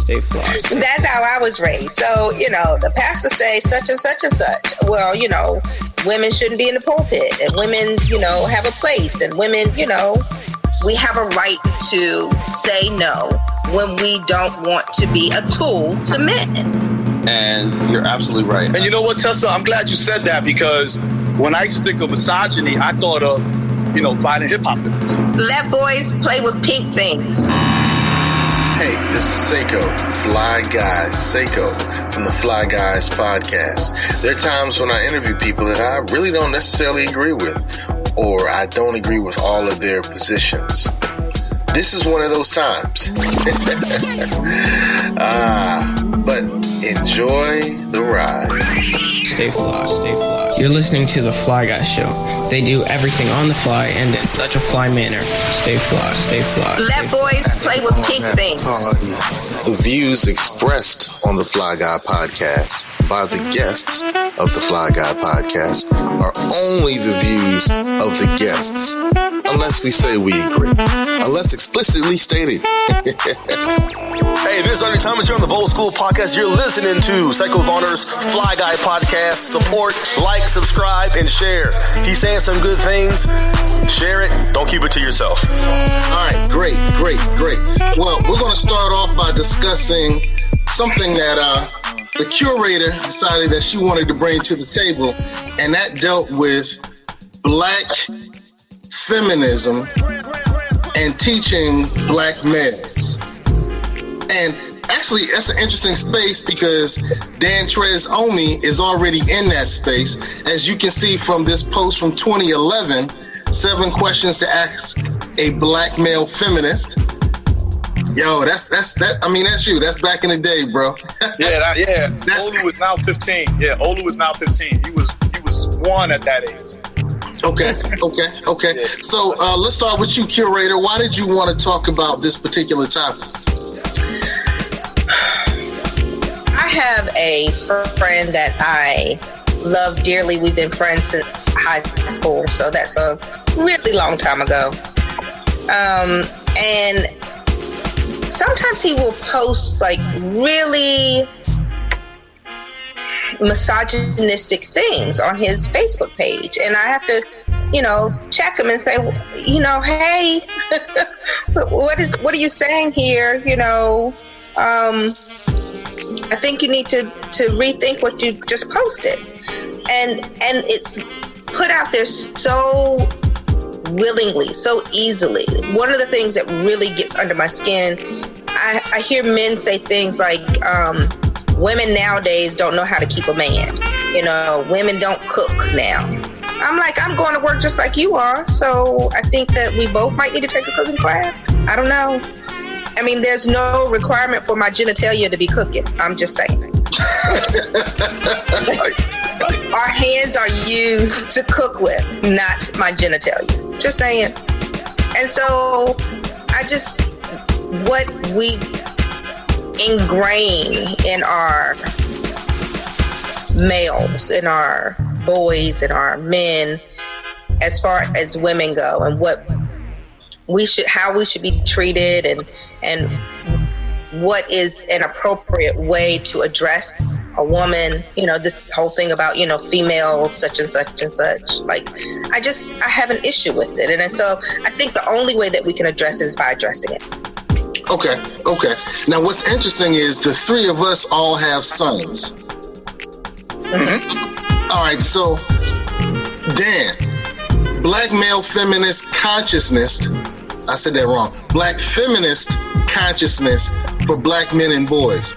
Stay flossed. That's how I was raised. So, the pastor say such and such and such. Well, women shouldn't be in the pulpit, and women, have a place, and women, we have a right to say no when we don't want to be a tool to men. And you're absolutely right. And you know what, Tessa? I'm glad you said that, because when I used to think of misogyny, I thought of, violent hip-hop lyrics. Let boys play with pink things. Hey, this is Seiko, Fly Guys, Seiko from the Fly Guys podcast. There are times when I interview people that I really don't necessarily agree with, or I don't agree with all of their positions. This is one of those times. But enjoy the ride. Stay flossed, stay flossed. You're listening to The Fly Guy Show. They do everything on the fly and in such a fly manner. Stay flossed, stay flossed. Let boys play with pink things. The views expressed on the Fly Guy podcast by the guests of the Fly Guy podcast are only the views of the guests, unless we say we agree, unless explicitly stated. Hey, this is Ernie Thomas here on the Bold School Podcast. You're listening to Psycho Vonner's Fly Guy Podcast. Support, like, subscribe, and share. He's saying some good things. Share it. Don't keep it to yourself. All right, great. Well, we're going to start off by discussing something that the curator decided that she wanted to bring to the table, and that dealt with black feminism and teaching black males. And actually, that's an interesting space because Dan Trez Omi is already in that space. As you can see from this post from 2011, 7 questions to ask a black male feminist. Yo, that's you. That's back in the day, bro. Yeah. Olu is now 15. Yeah, Olu is now 15. He was 1 at that age. Okay. Yeah. So let's start with you, Curator. Why did you want to talk about this particular topic? I have a friend that I love dearly. We've been friends since high school, so that's a really long time ago. And sometimes he will post like really misogynistic things on his Facebook page, and I have to, check him and say, hey, what are you saying here? I think you need to rethink what you just posted, and it's put out there so willingly, so easily. One of the things that really gets under my skin, I hear men say things like, women nowadays don't know how to keep a man. Women don't cook now. I'm like, I'm going to work just like you are, so I think that we both might need to take a cooking class. I don't know. I mean, there's no requirement for my genitalia to be cooking. I'm just saying. Our hands are used to cook with, not my genitalia. Just saying. And so, what we ingrain in our males, in our boys, in our men, as far as women go, and how we should be treated, and what is an appropriate way to address a woman, this whole thing about, females, such and such and such. Like, I have an issue with it. And so I think the only way that we can address it is by addressing it. Okay. Now, what's interesting is the 3 of us all have sons. Mm-hmm. All right, so, Dan, black male feminist consciousness, I said that wrong, black feminist consciousness for black men and boys.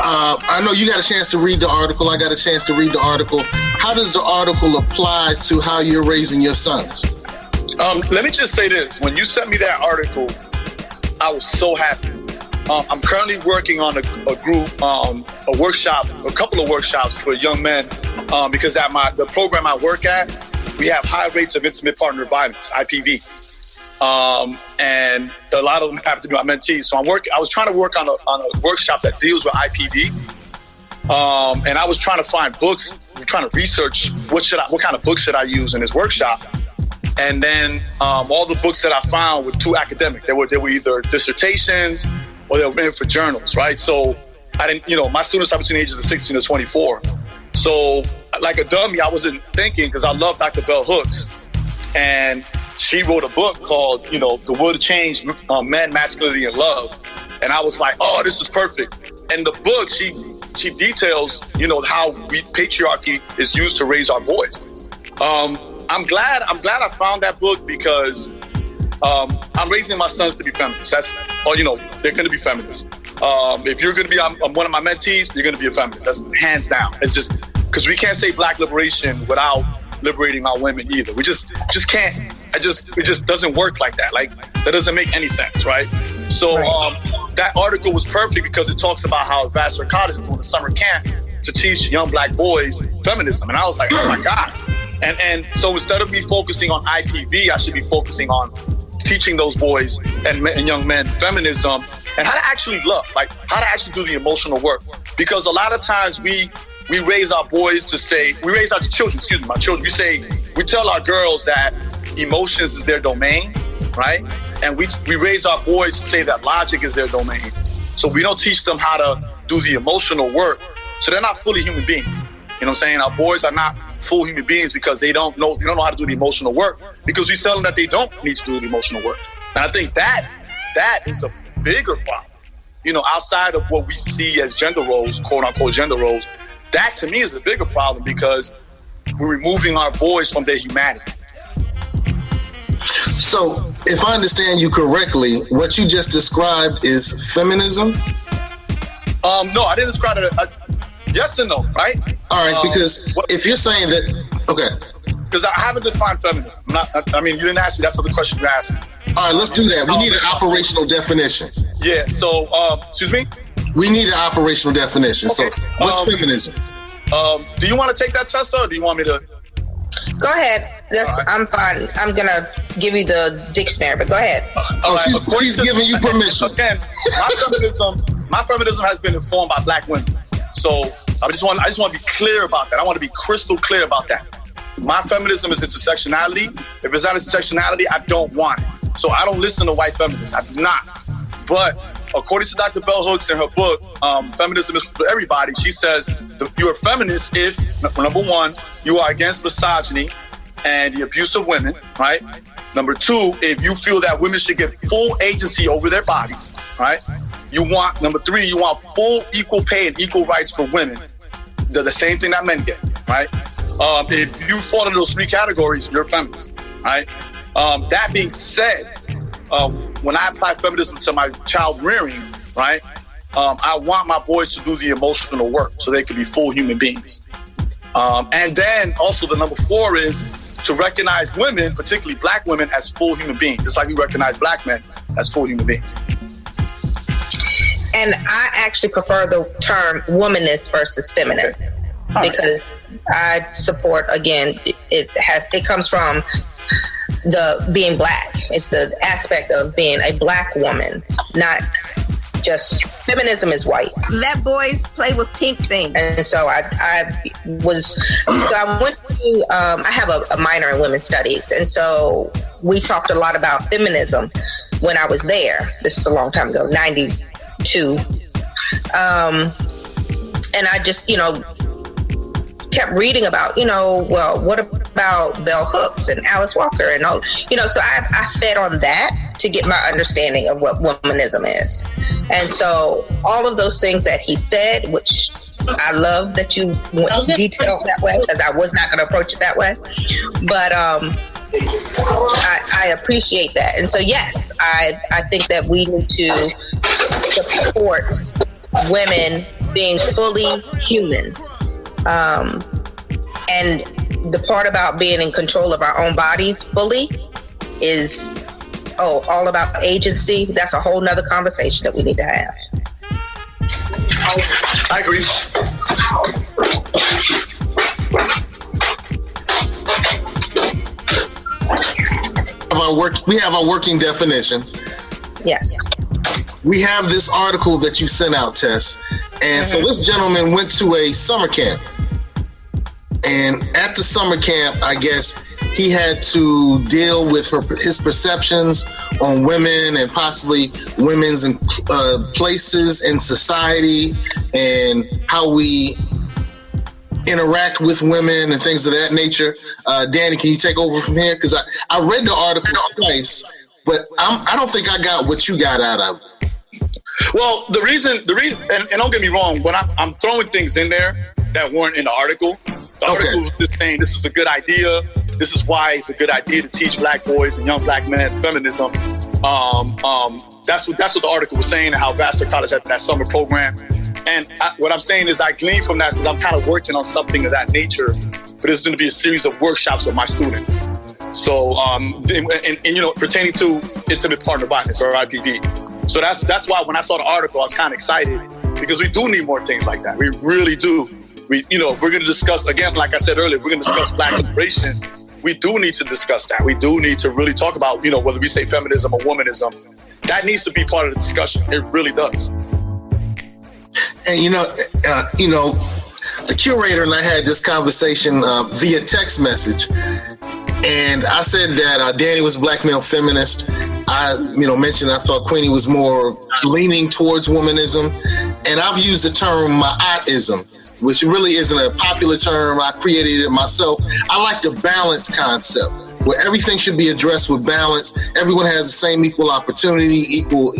I know you got a chance to read the article. I got a chance to read the article. How does the article apply to how you're raising your sons? Let me just say this. When you sent me that article, I was so happy. I'm currently working on a group, a workshop, a couple of workshops for young men, because at the program I work at, we have high rates of intimate partner violence, IPV. And a lot of them happen to be my mentees. So I was trying to work on a workshop that deals with IPV. And I was trying to find books, trying to research what kind of books should I use in this workshop. And then all the books that I found were too academic. They were either dissertations or they were written for journals, right? So I didn't, my students are between the ages of 16 to 24. So like a dummy, I wasn't thinking, because I love Dr. Bell Hooks. And she wrote a book called, The Will to Change Men, Masculinity, and Love. And I was like, oh, this is perfect. And the book, she details, how patriarchy is used to raise our boys. I'm glad I found that book, because I'm raising my sons to be feminists. They're going to be feminists. If you're going to be one of my mentees, you're going to be a feminist. That's hands down. It's just because we can't say Black liberation without liberating our women either. We just can't. It just doesn't work like that. Like, that doesn't make any sense, right? So that article was perfect, because it talks about how Vassar College is doing a summer camp to teach young Black boys feminism. And I was like, oh my God. And so instead of me focusing on IPV, I should be focusing on teaching those boys and young men feminism and how to actually love, like how to actually do the emotional work. Because a lot of times we raise our boys to say, we raise our children, my children, we tell our girls that emotions is their domain, right? And we raise our boys to say that logic is their domain. So we don't teach them how to do the emotional work. So they're not fully human beings. You know what I'm saying? Our boys are not full human beings because they don't know how to do the emotional work, because we tell them that they don't need to do the emotional work. And I think that is a bigger problem. Outside of what we see as gender roles, quote unquote gender roles, that to me is the bigger problem, because we're removing our boys from their humanity. So, if I understand you correctly, what you just described is feminism? No, I didn't describe it. Yes and no, right? All right, because if you're saying that, okay. Because I haven't defined feminism. You didn't ask me. That's not the question you asked. All right, let's do that. We need an operational definition. Yeah, so, excuse me? We need an operational definition. Okay. So, what's feminism? Do you want to take that, Tessa, or do you want me to? Go ahead. I'm fine. I'm going to give you the dictionary, but go ahead. She's giving you permission. Again, my feminism has been informed by Black women. So I just want to be clear about that. I want to be crystal clear about that. My feminism is intersectionality. If it's not intersectionality, I don't want it. So I don't listen to white feminists. I do not. But according to Dr. Bell Hooks in her book, Feminism is for Everybody, she says you're a feminist if, number one, you are against misogyny and the abuse of women, right? Number two, if you feel that women should get full agency over their bodies, right? Number three, you want full equal pay and equal rights for women. They're the same thing that men get, right? If you fall into those three categories, you're a feminist, right? That being said, when I apply feminism to my child rearing, right, I want my boys to do the emotional work so they can be full human beings. And then also the number four is to recognize women, particularly Black women, as full human beings, just like we recognize Black men as full human beings. And I actually prefer the term womanist versus feminist, because I support, again, it comes from the being Black. It's the aspect of being a Black woman, not just feminism is white. Let boys play with pink things. And so I went to, I have a minor in women's studies. And so we talked a lot about feminism when I was there. This is a long time ago, 92. And I just, kept reading about, well, what about Bell Hooks and Alice Walker and all, so I fed on that to get my understanding of what womanism is. And so all of those things that he said, which I love that you went detailed that way, because I was not going to approach it that way. But I appreciate that. And so, yes, I think that we need to support women being fully human. And the part about being in control of our own bodies fully is, all about agency. That's a whole nother conversation that we need to have. I agree. We have our working definition. Yes. We have this article that you sent out, Tess. And so this gentleman went to a summer camp. And at the summer camp, I guess, he had to deal with his perceptions on women and possibly women's places in society and how we interact with women and things of that nature. Danny, can you take over from here? Because I read the article twice, but I don't think I got what you got out of it. Well, the reason, and don't get me wrong, when I'm throwing things in there that weren't in the article. The article was just saying this is a good idea. This is why it's a good idea to teach black boys and young black men feminism. That's what the article was saying, and how Vassar College had that summer program. And what I'm saying is I glean from that because I'm kind of working on something of that nature. But there's going to be a series of workshops with my students. So, and you know, pertaining to intimate partner violence or IPV. So that's why when I saw the article, I was kind of excited because we do need more things like that. We really do. If we're going to discuss, again, like I said earlier, if we're going to discuss black liberation, we do need to discuss that. We do need to really talk about, whether we say feminism or womanism, that needs to be part of the discussion. It really does. And, the curator and I had this conversation via text message. And I said that Danny was a black male feminist. I, mentioned I thought Queenie was more leaning towards womanism. And I've used the term ma'atism, which really isn't a popular term. I created it myself. I like the balance concept, where everything should be addressed with balance. Everyone has the same equal opportunity, equal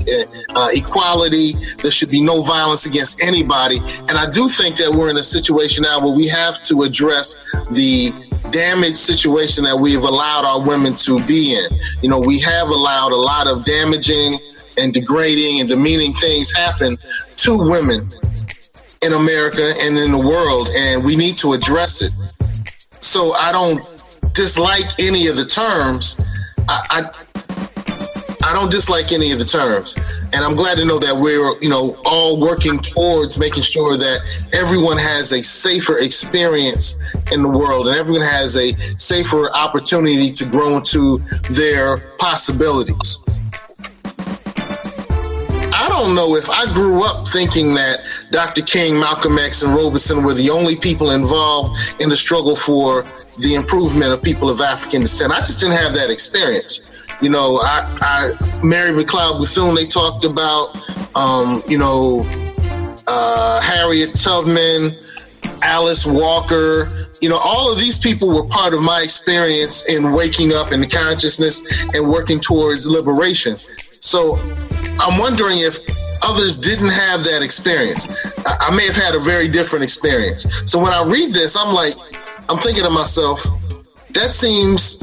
equality. There should be no violence against anybody. And I do think that we're in a situation now where we have to address the damaged situation that we've allowed our women to be in. We have allowed a lot of damaging and degrading and demeaning things happen to women in America and in the world, and we need to address it. So I don't dislike any of the terms. I don't dislike any of the terms, and I'm glad to know that we're all working towards making sure that everyone has a safer experience in the world, and everyone has a safer opportunity to grow into their possibilities. I don't know if I grew up thinking that Dr. King, Malcolm X, and Robeson were the only people involved in the struggle for the improvement of people of African descent. I just didn't have that experience. Mary McLeod Bethune, they talked about, Harriet Tubman, Alice Walker. All of these people were part of my experience in waking up in the consciousness and working towards liberation. So I'm wondering if others didn't have that experience. I may have had a very different experience. So when I read this, I'm thinking to myself, that seems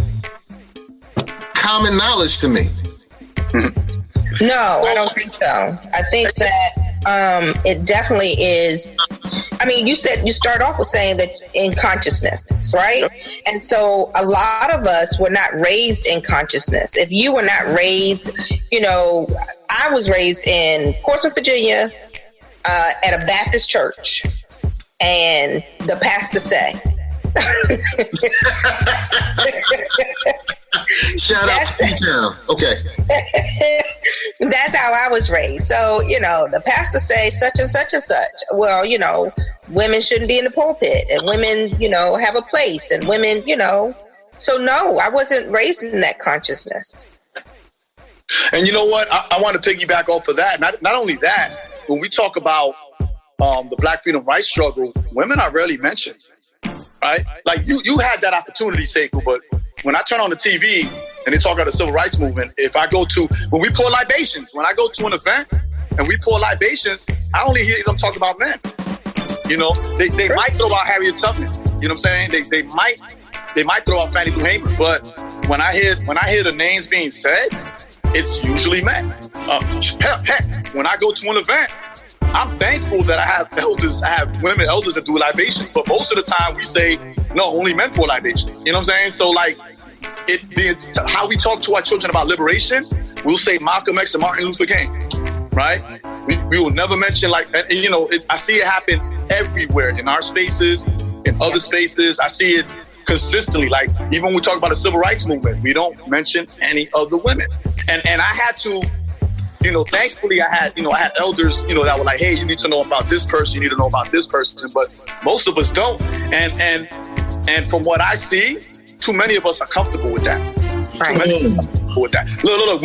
common knowledge to me. No, I don't think so. I think that it definitely is. You start off with saying that in consciousness, right? Yep. And so a lot of us were not raised in consciousness. If you were not raised, I was raised in Portsmouth, Virginia, at a Baptist church, and the pastor say, shout out to P-Town. Okay. That's how I was raised. So, the pastor say such and such and such. Well, women shouldn't be in the pulpit, and women, have a place, and women, So no, I wasn't raised in that consciousness. And you know what? I want to piggyback off of that. Not only that, when we talk about the Black freedom rights struggle, women are rarely mentioned, right? Like you had that opportunity, Sekou, but when I turn on the TV and they talk about the civil rights movement, when we pour libations, when I go to an event and we pour libations, I only hear them talk about men. They might throw out Harriet Tubman. You know what I'm saying? They might throw out Fannie Lou Hamer, but when I hear the names being said, it's usually men. Heck, when I go to an event, I'm thankful that I have elders. I have women elders that do libations, but most of the time we say, no, only men pour libations. You know what I'm saying? So how we talk to our children about liberation, we'll say Malcolm X and Martin Luther King, right? We will never mention I see it happen everywhere in our spaces, in other spaces. I see it consistently. Like even when we talk about the civil rights movement, we don't mention any other women. And I had to, thankfully I had elders, that were like, hey, you need to know about this person, you need to know about this person, but most of us don't. And from what I see, too many of us are comfortable with that. Right. Too many of us are comfortable with that. Look,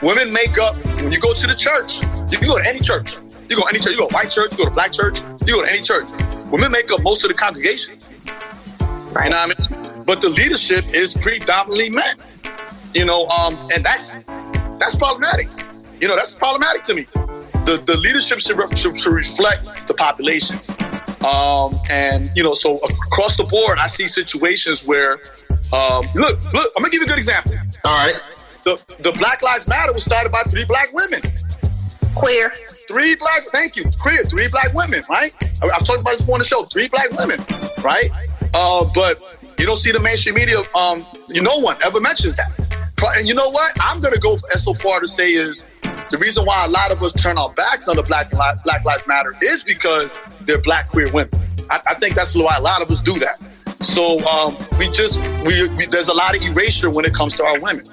women make up, when you go to the church, you can go to any church. You go to any church, you go to white church, you go to black church, you go to any church. Women make up most of the congregation. Right. You know what I mean? But the leadership is predominantly men. You know, and that's problematic. You know, that's problematic to me. The leadership should reflect the population. And, you know, so across the board, I see situations where, look, I'm going to give you a good example. All right. The Black Lives Matter was started by 3 black women. Queer. 3 black, thank you, queer, 3 black women, right? I've talked about this before on the show, 3 black women, right? But you don't see the mainstream media, no one ever mentions that. And you know what? I'm going to go so far to say is the reason why a lot of us turn our backs on the Black Lives Matter is because they're black queer women. I think that's why a lot of us do that. So there's a lot of erasure when it comes to our women.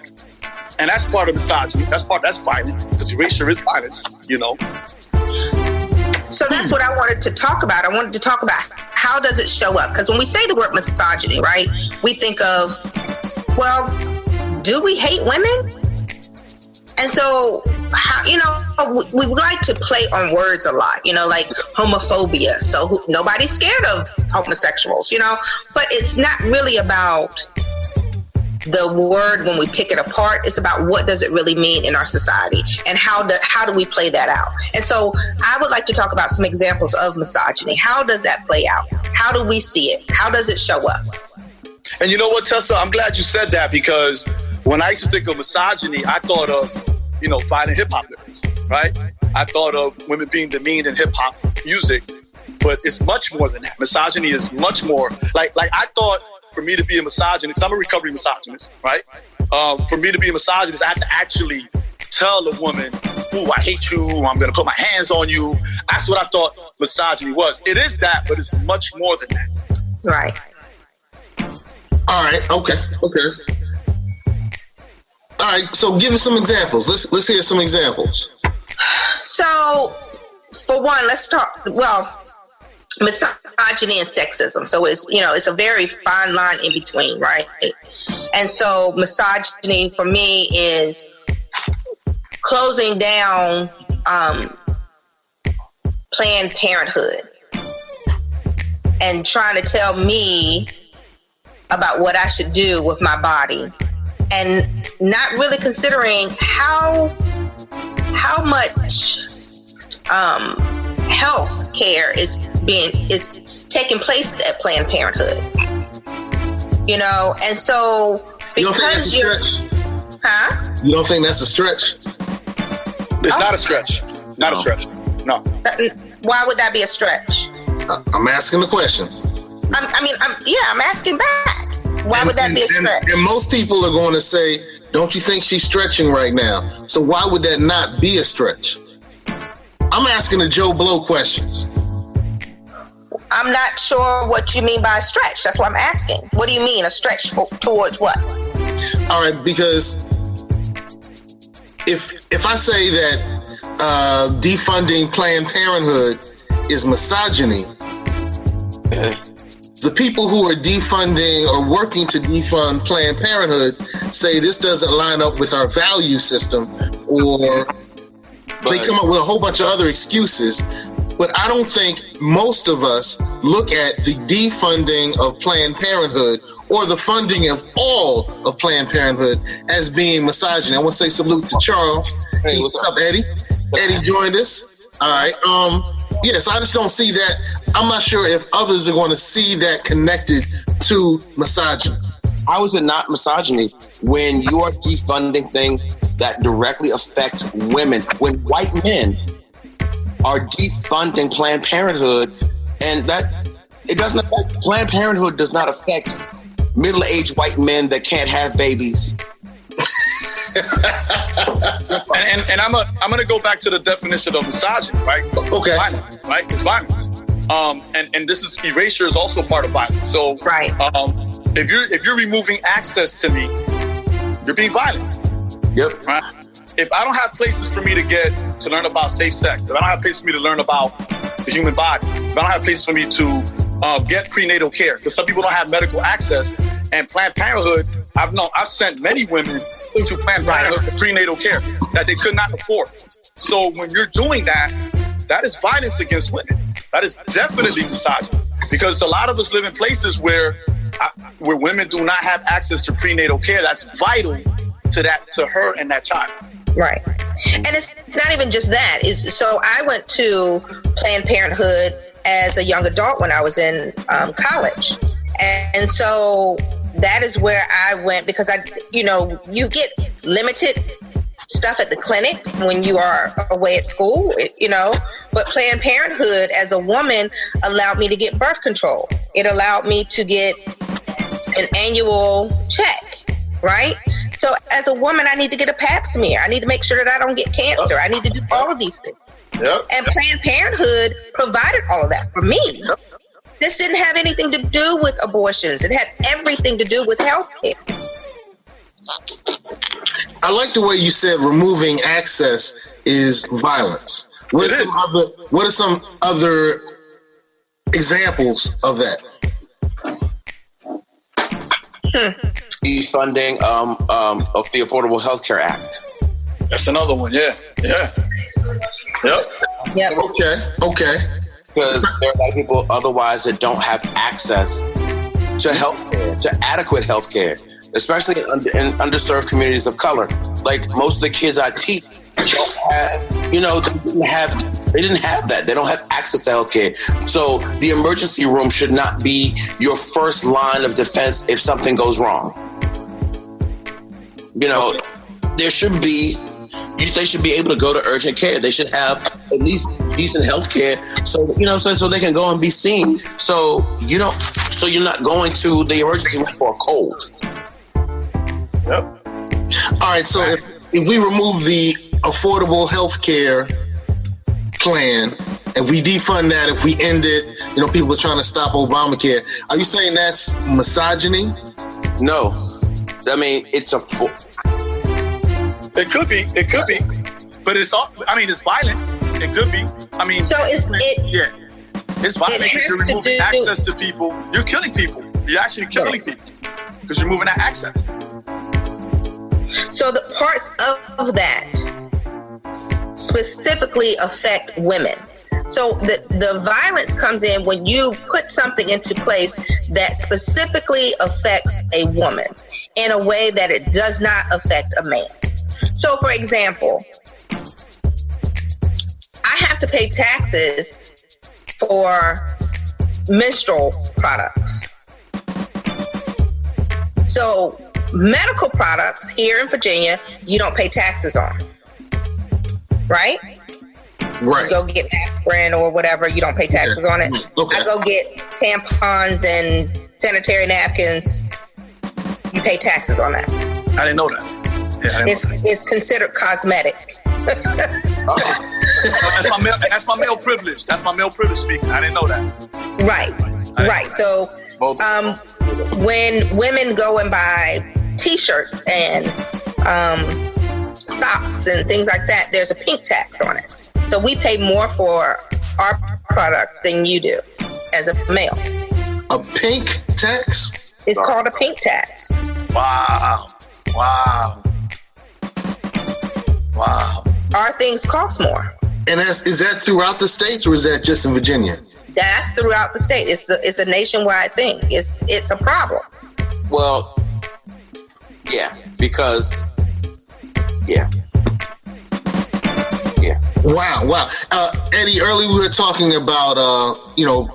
And that's part of misogyny. That's violence, because erasure is violence, you know. So that's what I wanted to talk about. I wanted to talk about how does it show up? Because when we say the word misogyny, right, we think of, well, do we hate women? And so, we like to play on words a lot, you know, like homophobia. So nobody's scared of homosexuals, you know, but it's not really about the word when we pick it apart. It's about what does it really mean in our society and how do we play that out? And so I would like to talk about some examples of misogyny. How does that play out? How do we see it? How does it show up? And you know what, Tessa? I'm glad you said that, because when I used to think of misogyny, I thought of, you know, fighting hip-hop lyrics, right? I thought of women being demeaned in hip-hop music, but it's much more than that. Misogyny is much more. Like I thought for me to be a misogynist, because I'm a recovering misogynist, right? For me to be a misogynist, I have to actually tell a woman, ooh, I hate you, I'm going to put my hands on you. That's what I thought misogyny was. It is that, but it's much more than that. Right. All right. Okay. All right. So give us some examples. Let's hear some examples. So, for one, let's talk. Well, misogyny and sexism. So it's a very fine line in between, right? And so, misogyny for me is closing down Planned Parenthood and trying to tell me about what I should do with my body, and not really considering how much health care is taking place at Planned Parenthood. You know, and so because you don't think that's a stretch? Huh? You don't think that's a stretch? It's not a stretch. Not a stretch. No. Why would that be a stretch? I'm asking the question. I'm asking back. Why would that be a stretch? And most people are going to say, don't you think she's stretching right now? So why would that not be a stretch? I'm asking the Joe Blow questions. I'm not sure what you mean by a stretch. That's what I'm asking. What do you mean, a stretch towards what? All right, because if I say that defunding Planned Parenthood is misogyny, the people who are defunding or working to defund Planned Parenthood say this doesn't line up with our value system, or they come up with a whole bunch of other excuses. But I don't think most of us look at the defunding of Planned Parenthood or the funding of all of Planned Parenthood as being misogyny. I want to say salute to Charles. Hey, what's up, Eddie? Eddie joined us. All right. So I just don't see that. I'm not sure if others are going to see that connected to misogyny. How is it not misogyny when you are defunding things that directly affect women? When white men are defunding Planned Parenthood, and that it doesn't affect, Planned Parenthood does not affect middle-aged white men that can't have babies. and I'm gonna go back to the definition of misogyny, right? Okay. It's violence, right? It's violence. And this is erasure is also part of violence. So right. If you're removing access to me, you're being violent. Yep. Right? If I don't have places for me to learn about safe sex, if I don't have places for me to learn about the human body, if I don't have places for me to get prenatal care, because some people don't have medical access, And Planned Parenthood, I've sent many women to Planned Parenthood for prenatal care that they could not afford. So when you're doing that, that is violence against women. That is definitely misogyny, because a lot of us live in places where women do not have access to prenatal care. That's vital to her and that child. Right. And it's not even just that. So I went to Planned Parenthood as a young adult when I was in college. And so that is where I went, because you get limited stuff at the clinic when you are away at school, but Planned Parenthood as a woman allowed me to get birth control. It allowed me to get an annual check, right? So as a woman, I need to get a pap smear. I need to make sure that I don't get cancer. I need to do all of these things. Yep. And Planned Parenthood provided all of that for me. Yep. This didn't have anything to do with abortions. It had everything to do with health care. I like the way you said removing access is violence. What are some other examples of that? Defunding of the Affordable Health Care Act. That's another one. Yeah. Yep. Okay. Because there are a lot of people otherwise that don't have access to health care, to adequate health care, especially in underserved communities of color. Like most of the kids I teach don't have, they didn't have that. They don't have access to health care. So the emergency room should not be your first line of defense if something goes wrong. There should be, they should be able to go to urgent care. They should have at least decent health care, so they can go and be seen. So you're not going to the emergency room for a cold. Yep. All right. So if we remove the affordable health care plan, if we defund that, if we end it, people are trying to stop Obamacare. Are you saying that's misogyny? No. I mean, It could be, but it's violent. It could be. So it's violent because you're removing access to people. You're killing people. You're actually killing people because you're removing that access. So the parts of that specifically affect women. So the violence comes in when you put something into place that specifically affects a woman in a way that it does not affect a man. So, for example, I have to pay taxes for menstrual products. So, medical products here in Virginia, you don't pay taxes on. Right? Right. You go get aspirin or whatever, you don't pay taxes on it. Okay. I go get tampons and sanitary napkins, you pay taxes on that. I didn't know that. Yeah, it's considered cosmetic. That's my male privilege. That's my male privilege speaking. I didn't know that. Right. So when women go and buy T-shirts and socks and things like that, there's a pink tax on it. So we pay more for our products than you do as a male. A pink tax? It's called a pink tax. Wow. Our things cost more. And is that throughout the states or is that just in Virginia? That's throughout the state. It's a nationwide thing. It's a problem. Well, yeah, because yeah. Wow. Eddie, earlier we were talking about,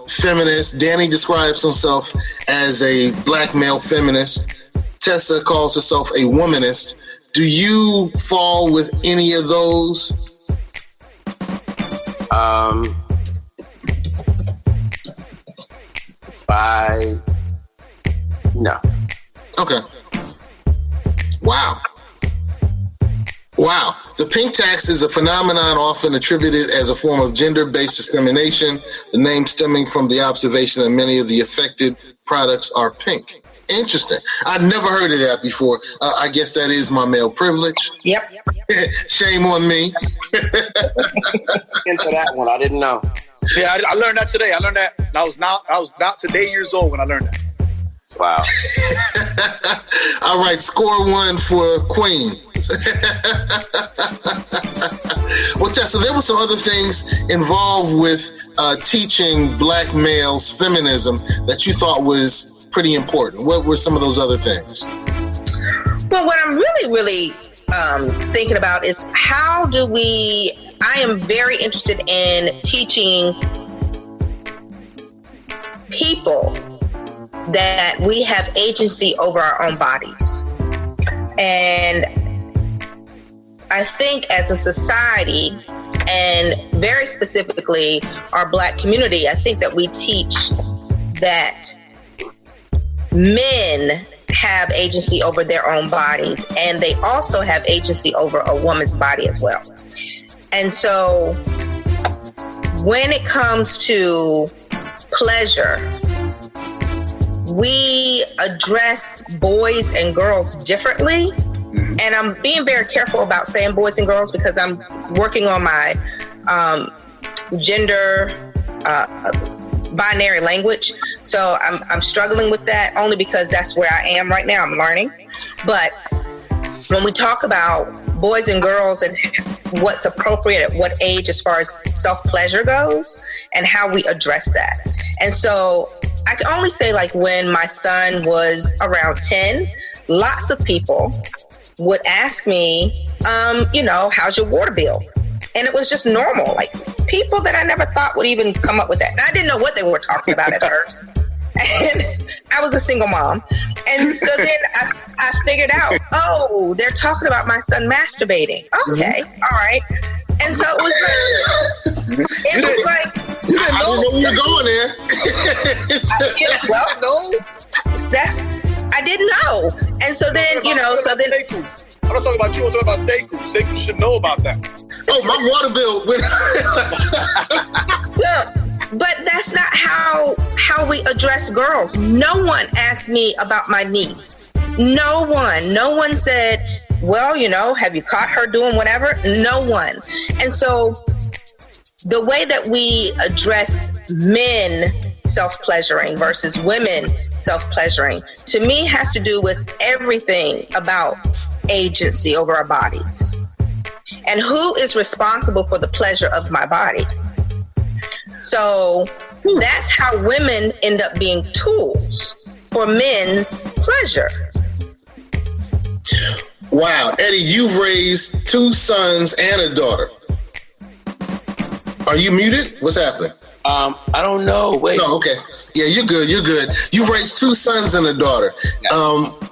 feminists. Danny describes himself as a black male feminist. Tessa calls herself a womanist. Do you fall with any of those? No. Okay. Wow. The pink tax is a phenomenon often attributed as a form of gender-based discrimination, the name stemming from the observation that many of the affected products are pink. Interesting. I've never heard of that before. I guess that is my male privilege. Yep. Shame on me. Into that one, I didn't know. Yeah, I learned that today. I learned that. I was not today years old when I learned that. Wow. All right, score one for Queen. Well, Tessa, there were some other things involved with teaching Black males feminism that you thought was pretty important. What were some of those other things? Well, what I'm really thinking about is I am very interested in teaching people that we have agency over our own bodies. And I think as a society, and very specifically our Black community, I think that we teach that men have agency over their own bodies, and they also have agency over a woman's body as well. And so when it comes to pleasure, we address boys and girls differently. And I'm being very careful about saying boys and girls because I'm working on my gender binary language. So I'm struggling with that only because that's where I am right now. I'm learning. But when we talk about boys and girls and what's appropriate at what age as far as self-pleasure goes and how we address that. And so I can only say, like, when my son was around 10, lots of people would ask me, how's your water bill? And it was just normal. Like, people that I never thought would even come up with that. And I didn't know what they were talking about at first. And I was a single mom. And so then I figured out, they're talking about my son masturbating. Okay, all right. And so it was like, you didn't know where you were going there. I didn't know. And so then, I'm not talking about you, I'm talking about Sekou. Sekou should know about that. Oh, my water bill went. But that's not how we address girls. No one asked me about my niece. No one said, well, have you caught her doing whatever? No one. And so the way that we address men self-pleasuring versus women self-pleasuring, to me, has to do with everything about agency over our bodies. And who is responsible for the pleasure of my body? So that's how women end up being tools for men's pleasure. Wow, Eddie, you've raised 2 sons and a daughter. Are you muted? What's happening? I don't know. Wait. No, okay. Yeah, you're good. You've raised 2 sons and a daughter.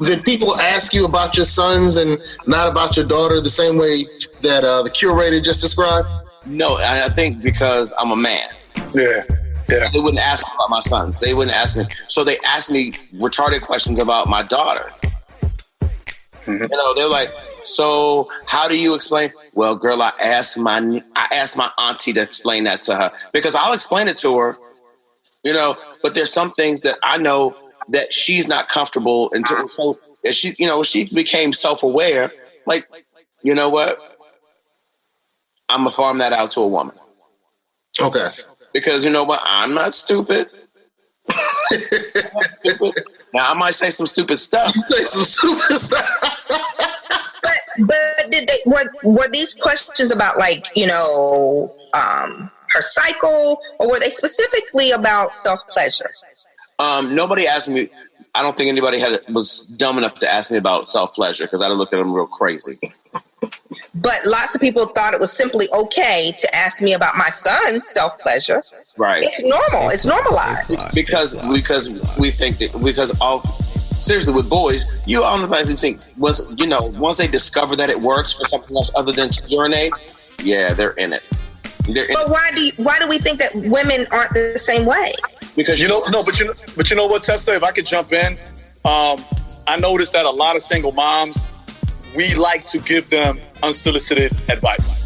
Did people ask you about your sons and not about your daughter the same way that the curator just described? No, I think because I'm a man. Yeah. They wouldn't ask me about my sons. They wouldn't ask me. So they asked me retarded questions about my daughter. Mm-hmm. They're like, so how do you explain? Well, girl, I asked my auntie to explain that to her because I'll explain it to her, but there's some things that I know that she's not comfortable until so she became self-aware. Like, you know what? I'm gonna farm that out to a woman. Okay. Because you know what? I'm not stupid. Now I might say some stupid stuff. But did they were these questions about her cycle, or were they specifically about self-pleasure? Nobody asked me. I don't think anybody was dumb enough to ask me about self-pleasure because I'd have looked at them real crazy. But lots of people thought it was simply okay to ask me about my son's self-pleasure. Right. It's normal. It's normalized. Because we think that seriously with boys, you automatically think once they discover that it works for something else other than to urinate, yeah, they're in it. But why do we think that women aren't the same way? Because you know what, Tessa, if I could jump in, I noticed that a lot of single moms, we like to give them unsolicited advice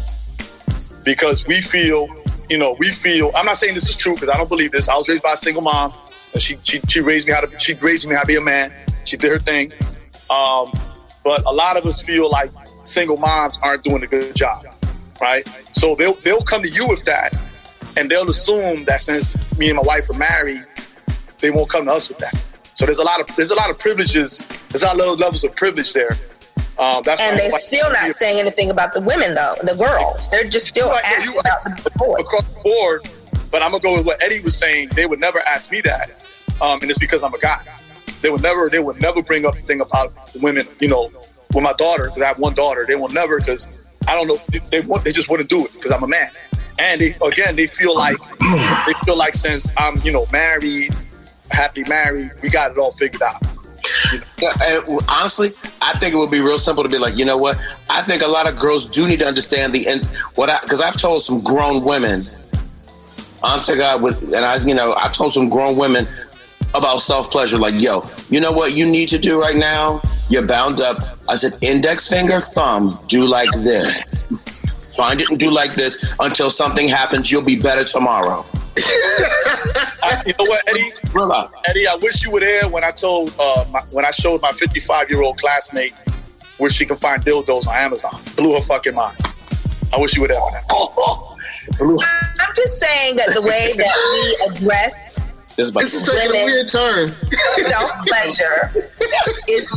because we feel, I'm not saying this is true because I don't believe this. I was raised by a single mom. She raised me how to be a man. She did her thing. But a lot of us feel like single moms aren't doing a good job, right? So they'll come to you with that, and they'll assume that since me and my wife are married, they won't come to us with that. So there's a lot of privileges. There's a lot of levels of privilege there. And they're still not saying anything about the women, though, the girls. They're just still asking about the boys. Across the board, but I'm going to go with what Eddie was saying. They would never ask me that, and it's because I'm a guy. They would never bring up the thing about women, with my daughter, because I have one daughter. They will never, because I don't know, they just wouldn't do it because I'm a man. And they feel like since I'm, married, happily married, we got it all figured out. And honestly, I think it would be real simple to be like, you know what? I think a lot of girls do need to understand because I've told some grown women, honest to God, I've told some grown women about self-pleasure, like, yo, you know what you need to do right now? You're bound up. I said, index finger, thumb, do like this. Find it and do like this until something happens. You'll be better tomorrow. You know what, Eddie? Eddie, I wish you were there when I told when I showed my 55-year-old classmate where she can find dildos on Amazon. Blew her fucking mind. I wish you were there for that. I'm just saying that the way that we address it's taking a weird turn. Self-pleasure is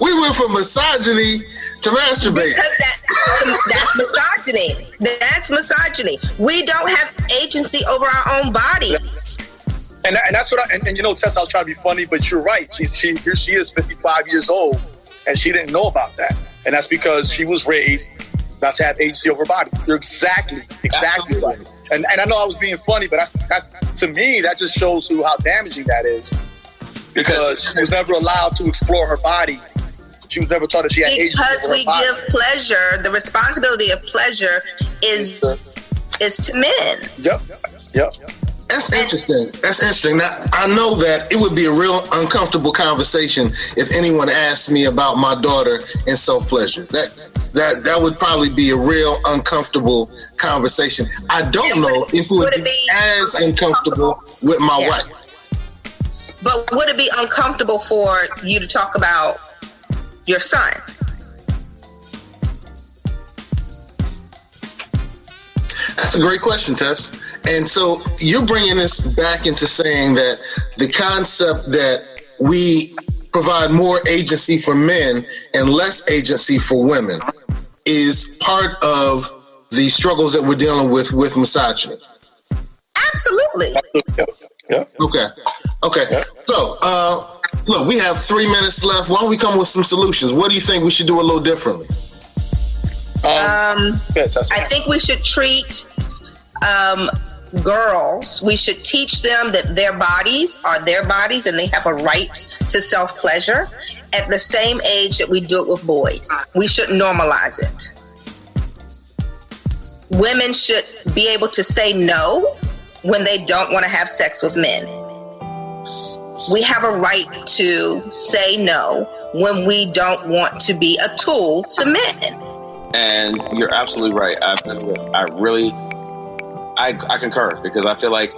we went from misogyny to masturbating. Because that's misogyny. That's misogyny. We don't have agency over our own bodies. And that's what Tess, I was trying to be funny, but you're right. She is 55 years old, and she didn't know about that. And that's because she was raised not to have agency over her body. You're exactly right. And I know I was being funny, but that's to me, that just shows how damaging that is. Because she was never allowed to explore her body. She was never taught that she had agency over her body. Because we give pleasure, the responsibility of pleasure is to men. Yep. That's interesting. Now, I know that it would be a real uncomfortable conversation if anyone asked me about my daughter and self-pleasure. That would probably be a real uncomfortable conversation. I don't know if it would be as uncomfortable with my wife. But would it be uncomfortable for you to talk about your son? That's a great question, Tess. And so you're bringing this back into saying that the concept that we provide more agency for men and less agency for women is part of the struggles that we're dealing with misogyny. Absolutely. Yeah. Okay. Yeah. So, look, we have 3 minutes left. Why don't we come with some solutions? What do you think we should do a little differently? I think we should treat girls, we should teach them that their bodies are their bodies and they have a right to self-pleasure at the same age that we do it with boys. We should normalize it. Women should be able to say no when they don't want to have sex with men. We have a right to say no when we don't want to be a tool to men. And you're absolutely right. I concur, because I feel like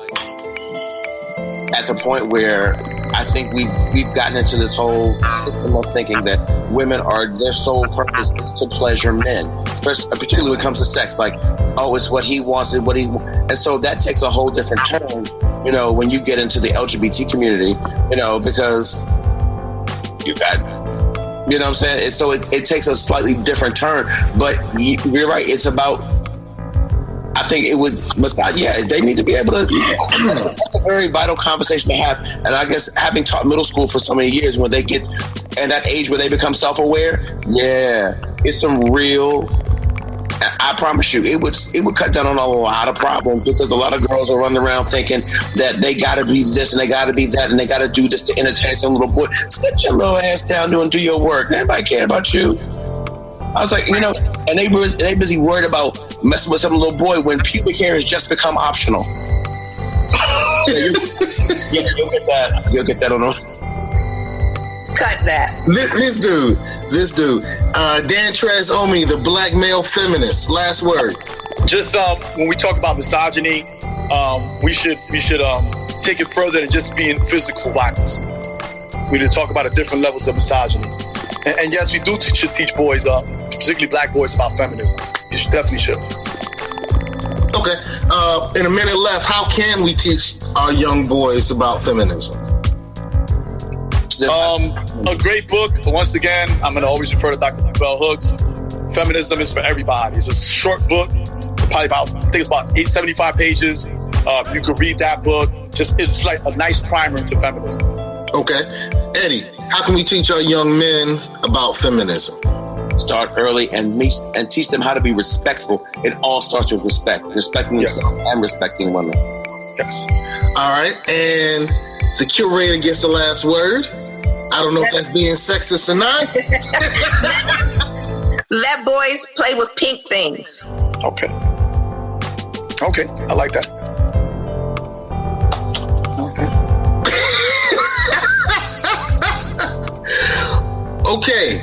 at the point where I think we've gotten into this whole system of thinking that women their sole purpose is to pleasure men, particularly when it comes to sex. Like, oh, it's what he wants, and so that takes a whole different turn, when you get into the LGBT community, because you got, what I'm saying? So it takes a slightly different turn, but you're right. It's about, I think it would, they need to be able to, that's a very vital conversation to have. And I guess having taught middle school for so many years, when they get at that age where they become self-aware, it's some real, I promise you, it would cut down on a lot of problems, because a lot of girls are running around thinking that they got to be this and they got to be that and they got to do this to entertain some little boy. Sit your little ass down and do your work. Nobody care about you. I was like, and they busy worried about messing with some little boy when pubic hair has just become optional. You'll get that on. Cut that. This dude, Dan Trez Omi, the black male feminist. Last word. Just when we talk about misogyny, we should take it further than just being physical violence. We need to talk about the different levels of misogyny. And yes, we should teach boys, particularly black boys, about feminism. You definitely should. Okay. In a minute left, how can we teach our young boys about feminism? A great book. Once again, I'm going to always refer to Dr. Bell Hooks. Feminism is for everybody. It's a short book, probably about, I think it's about 875 pages. You can read that book. It's like a nice primer into feminism. Okay. Eddie, how can we teach our young men about feminism? Start early and teach them how to be respectful. It all starts with respect. Respecting yourself and respecting women. Yes. All right. And the curator gets the last word. I don't know if that's being sexist or not. Let boys play with pink things. Okay. I like that. Okay.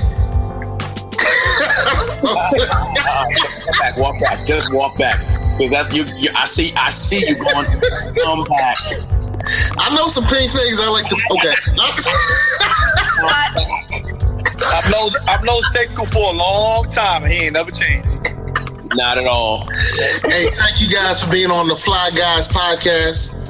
Walk back. Just walk back. Because that's you. I see you going. Come back. I know some pink things I like to. Okay. I've known Sekou for a long time, and he ain't never changed. Not at all. Hey, thank you guys for being on the Fly Guys podcast.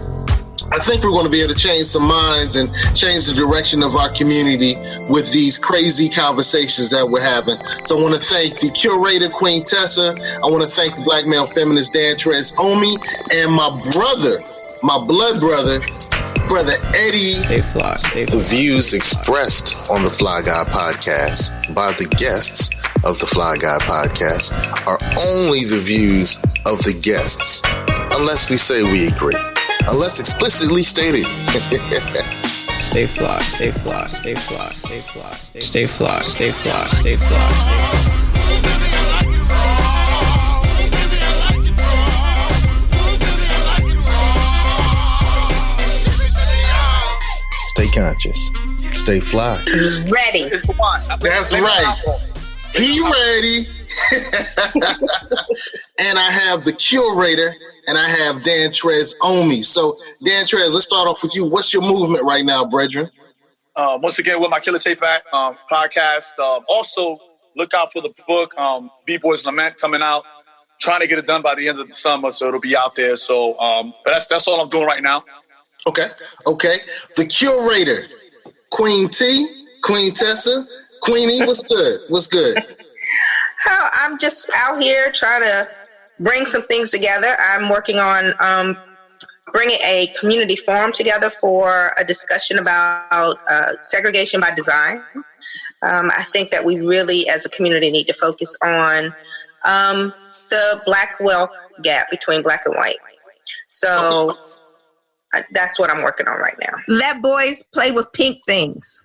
I think we're going to be able to change some minds and change the direction of our community with these crazy conversations that we're having. So I want to thank the curator, Queen Tessa. I want to thank the black male feminist, Dan Trez Omi, and my brother, my blood brother, Brother Eddie. Stay fly. The views expressed on the Fly Guy podcast by the guests of the Fly Guy podcast are only the views of the guests, unless we say we agree. Unless explicitly stated. Stay fly. Stay fly. Stay fly. Stay fly. Stay fly. Stay fly. Stay fly. Stay conscious. Stay fly. Ready. That's right. He ready. And I have the curator, and I have Dan Trez Omi. So, Dan Trez, let's start off with you. What's your movement right now, brethren? Once again, with my Killer Tape podcast. Also, look out for the book, B-Boys Lament, coming out. Trying to get it done by the end of the summer, so it'll be out there. So, but that's all I'm doing right now. Okay. The curator, Queen T, Queen Tessa, Queenie, what's good? I'm just out here trying to bring some things together. I'm working on bringing a community forum together for a discussion about segregation by design. I think that we really, as a community, need to focus on the black wealth gap between black and white. So that's what I'm working on right now. Let boys play with pink things.